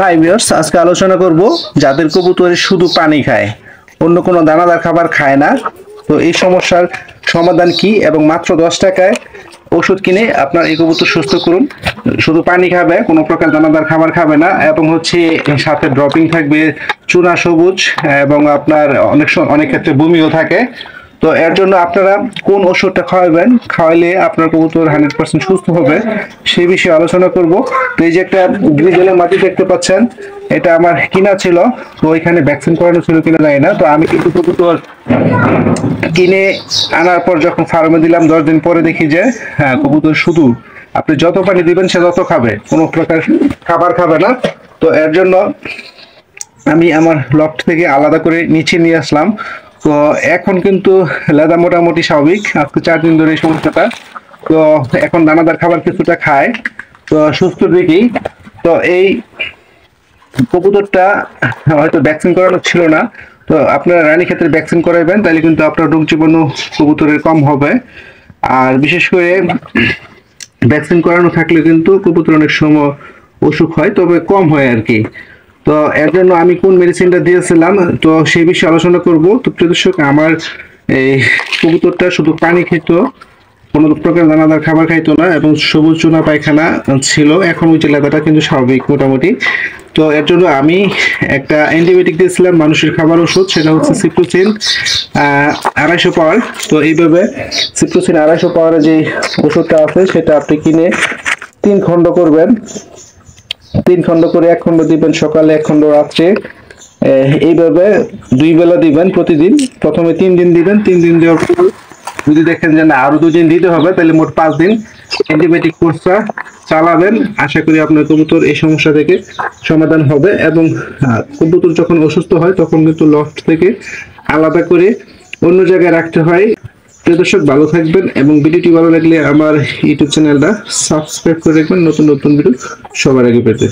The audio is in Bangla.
হাই ভিউয়ার্স, আজকে আলোচনা করব যাদের কবুতর শুধু পানি খায়, অন্য কোনো দানাদার খাবার খায় না। তো এই সমস্যার সমাধান কি এবং মাত্র 10 টাকায় ওষুধ কিনে আপনার এই কবুতর সুস্থ করুন। শুধু পানি খাবে, কোনো প্রকার দানাদার খাবার খাবে না, এবং হচ্ছে সাথে ড্রপিং থাকবে, চুনা সবুজ, এবং আপনার অনেক ক্ষেত্রে বমিও থাকে। তো এর জন্য আপনারা কোন ওষুধটা খাওয়াবেন, খাওয়াইলে আপনার কবুতর 100% সুস্থ হবে, সেই বিষয়ে আলোচনা করব। তো এই যে একটা গ্রিজেলের মাটি দেখতে পাচ্ছেন, এটা আমার কিনা ছিল। তো এখানে ভ্যাকসিন করানো ছিল কিনা জানি না। তো আমি কিন্তু কবুতর কিনে আনার পর যখন ফার্মে দিলাম, 10 দিন পরে দেখি যে হ্যাঁ, কবুতর শুধু আপনি যত পানি দিবেন সে তত খাবে, কোনো প্রকার খাবার খাবে না। তো এর জন্য আমি আমার লফট থেকে আলাদা করে নিচে নিয়ে আসলাম। তো এখন কিন্তু লেদা মোটামুটি স্বাভাবিক, আজকে 4 দিন ধরে এই সমস্যাটা। তো এখন দানাদার খাবার কিছুটা খায়, তো সুস্থ দিকেই। তো এই কবুতরটা হয়তো ভ্যাকসিন করানো ছিল না। তো আপনারা রানী ক্ষেত্রে ভ্যাকসিন করাইবেন, তাহলে কিন্তু আপনার রোগ জীবাণু কবুতরের কম হবে। আর বিশেষ করে ভ্যাকসিন করানো থাকলে কিন্তু কবুতর অনেক সময় অসুখ হয়, তবে কম হয় আর কি। তো এর জন্য আমি কোন মেডিসিনটা দিয়েছিলাম, তো সেই বিষয়ে আলোচনা করব। তো প্রিয় দর্শক, আমার এই কবুতরটা শুধু পানি খেত, কোনো প্রকার দানাদার খাবার খাইতো না, এবং সবুজ চুনা পায়খানা ছিল। এখন ওই লেদাটা কিন্তু স্বাভাবিক মোটামুটি। তো এর জন্য আমি একটা অ্যান্টিবায়োটিক দিয়েছিলাম, মানুষের খাবার ওষুধ, সেটা হচ্ছে সিপ্রোসিন 250 পাওয়ার। তো এইভাবে সিপ্রোসিন 250 পাওয়ারের যে ওষুধটা আছে, সেটা আপনি কিনে 3 খণ্ড করবেন। 3 খণ্ড করে 1 খণ্ড দিবেন সকালে, 1 খণ্ড রাত্রে। এইভাবে 2 বেলা দিবেন প্রতিদিন। প্রথমে 3 দিন দিবেন, 3 দিন দেওয়ার পর যদি দেখেন যে না আরো 2 দিন দিতে হবে, তাহলে মোট 5 দিন অ্যান্টিবায়োটিক কোর্সটা চালাবেন। আশা করি আপনার কবুতর এই সমস্যা থেকে সমাধান হবে। এবং কবুতর যখন অসুস্থ হয় তখন কিন্তু লফট থেকে আলাদা করে অন্য জায়গায় রাখতে হয়। প্রিয় দর্শক, ভালো থাকবেন, এবং ভিডিওটি ভালো লাগলে আমার ইউটিউব চ্যানেলটা সাবস্ক্রাইব করে রাখবেন, নতুন নতুন ভিডিও সবার আগে পেতে।